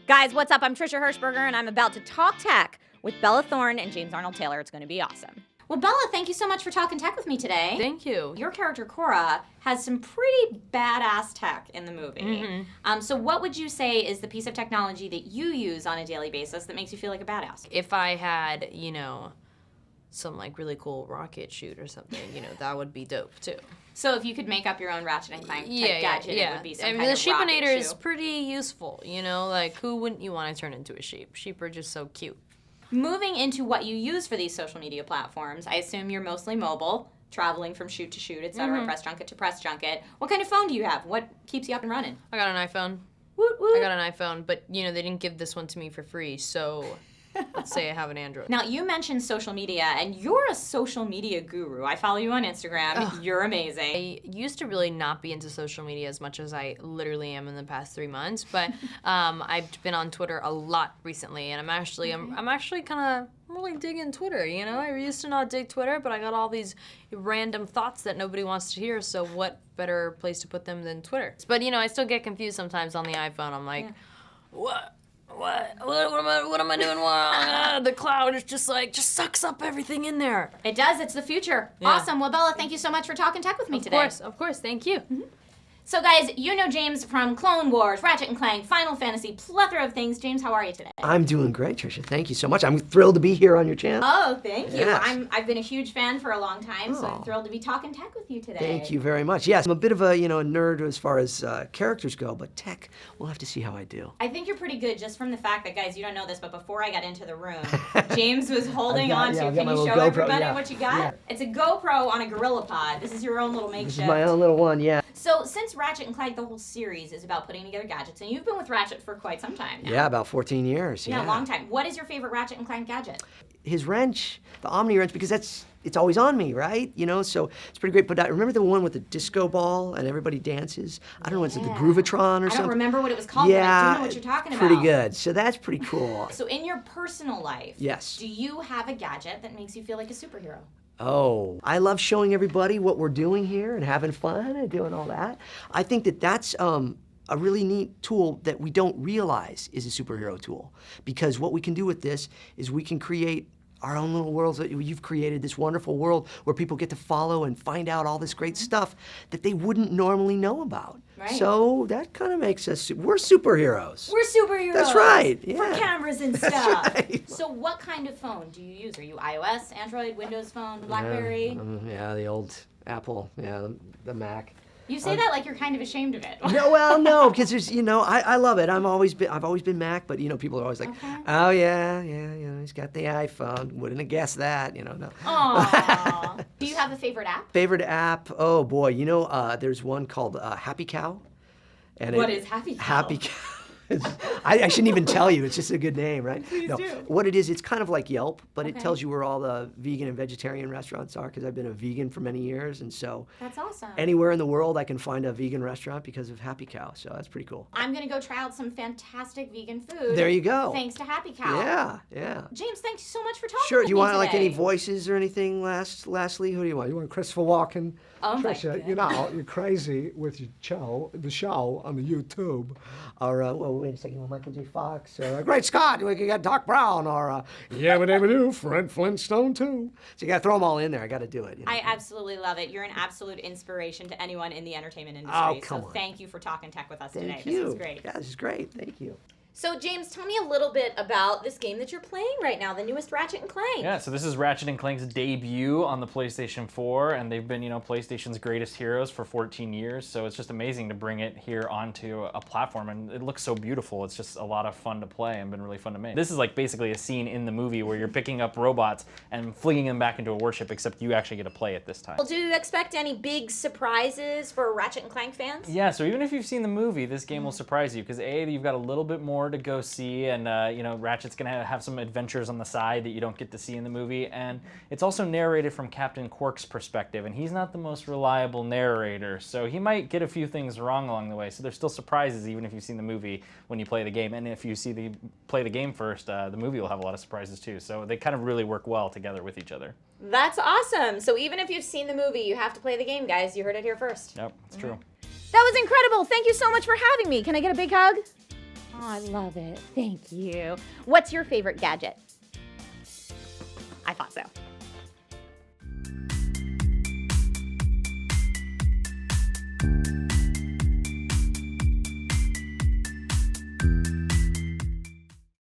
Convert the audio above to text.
Guys, what's up? I'm Trisha Hirschberger, and I'm about to talk tech with Bella Thorne and James Arnold Taylor. It's going to be awesome. Well, Bella, thank you so much for talking tech with me today. Thank you. Your character, Cora, has some pretty badass tech in the movie. Mm-hmm. So what would you say is the piece of technology that you use on a daily basis that makes you feel like a badass? If I had, some like really cool rocket shoot or something, that would be dope too. So if you could make up your own Ratchet and Clank type gadget, it would be some kind the of rocket Sheepinator is shoe. pretty useful, like who wouldn't you want to turn into a sheep? Sheep are just so cute. Moving into what you use for these social media platforms, I assume you're mostly mobile, traveling from shoot to shoot, etc., press junket to press junket. What kind of phone do you have? What keeps you up and running? I got an iPhone. Woot woot. I got an iPhone, but they didn't give this one to me for free, so let's say I have an Android. Now, you mentioned social media, and you're a social media guru. I follow you on Instagram. Ugh. You're amazing. I used to really not be into social media as much as I literally am in the past 3 months, but I've been on Twitter a lot recently, and I'm actually kind of really digging Twitter. I used to not dig Twitter, but I got all these random thoughts that nobody wants to hear. So what better place to put them than Twitter? But I still get confused sometimes on the iPhone. I'm like, What am I doing wrong? The cloud is just sucks up everything in there. It does. It's the future. Yeah. Awesome. Well, Bella, thank you so much for talking tech with me today. Of course. Thank you. So, guys, you know James from Clone Wars, Ratchet and Clank, Final Fantasy, plethora of things. James, how are you today? I'm doing great, Trisha. Thank you so much. I'm thrilled to be here on your channel. Oh, thank you. Yes. I've been a huge fan for a long time, so I'm Oh. thrilled to be talking tech with you today. Thank you very much. Yes, I'm a bit of a a nerd as far as characters go, but tech, we'll have to see how I do. I think you're pretty good just from the fact that, guys, you don't know this, but before I got into the room, James was holding on to. I've got Can my you little show GoPro, everybody yeah. what you got? Yeah. It's a GoPro on a Gorilla Pod. This is your own little makeshift. This is my own little one, yeah. So, since Ratchet and Clank, the whole series is about putting together gadgets, and you've been with Ratchet for quite some time now. Yeah, about 14 years. Yeah, a long time. What is your favorite Ratchet and Clank gadget? His wrench, the Omni wrench, because it's always on me, right? So it's pretty great. But I remember the one with the disco ball and everybody dances. I don't know, is it the Groovatron or something? I don't remember what it was called, but I do know what you're talking about. Pretty good. So that's pretty cool. So in your personal life, Yes. do you have a gadget that makes you feel like a superhero? Oh, I love showing everybody what we're doing here and having fun and doing all that. I think that that's a really neat tool that we don't realize is a superhero tool. Because what we can do with this is we can create our own little worlds. You've created this wonderful world where people get to follow and find out all this great stuff that they wouldn't normally know about. Right. So that kind of makes us, we're superheroes. We're superheroes. That's right, For yeah. cameras and That's stuff. right. So what kind of phone do you use? Are you iOS, Android, Windows Phone, BlackBerry? Yeah, the old Apple, the Mac. You say that like you're kind of ashamed of it. No, well, no, because there's, I love it. I've always been Mac, but people are always like, Okay. oh yeah, he's got the iPhone. Wouldn't have guessed that, no. Aww. Do you have a favorite app? Favorite app? Oh boy, there's one called Happy Cow. And What is Happy Cow? Happy Cow. I shouldn't even tell you. It's just a good name, right? Please no. do. What it is, it's kind of like Yelp, but it Okay. tells you where all the vegan and vegetarian restaurants are, because I've been a vegan for many years, and so That's awesome. anywhere in the world I can find a vegan restaurant because of Happy Cow. So that's pretty cool. I'm going to go try out some fantastic vegan food. There you go. Thanks to Happy Cow. Yeah. James, thank you so much for talking Sure. with Do you me want like today. any voices or anything? Lastly, who do you want? You want Christopher Walken? Oh my Trisha, goodness. you're crazy with your the show on the YouTube. Or wait a second, Michael J. Fox. Or Great Scott, we could get Doc Brown. Or Yeah, but they do. Fred Flintstone too. so you got to throw them all in there. I got to do it. I absolutely love it. You're an absolute inspiration to anyone in the entertainment industry. Oh, come so on. thank you for talking tech with us today. Thank you. This is great. Yeah, this is great. Thank you. So, James, tell me a little bit about this game that you're playing right now, the newest Ratchet and Clank. Yeah, so this is Ratchet and Clank's debut on the PlayStation 4, and they've been, PlayStation's greatest heroes for 14 years, so it's just amazing to bring it here onto a platform, and it looks so beautiful. It's just a lot of fun to play and been really fun to make. This is like basically a scene in the movie where you're picking up robots and flinging them back into a warship, except you actually get to play it this time. Well, do you expect any big surprises for Ratchet and Clank fans? Yeah, so even if you've seen the movie, this game will surprise you, because you've got a little bit more to go see, and Ratchet's gonna have some adventures on the side that you don't get to see in the movie, and it's also narrated from Captain Quark's perspective, and he's not the most reliable narrator, so he might get a few things wrong along the way. So there's still surprises even if you've seen the movie when you play the game, and if you play the game first, the movie will have a lot of surprises too. So they kind of really work well together with each other. That's awesome. So even if you've seen the movie, you have to play the game, guys. You heard it here first. Yep, it's true. That was incredible. Thank you so much for having me. Can I get a big hug? Oh, I love it. Thank you. What's your favorite gadget? I thought so.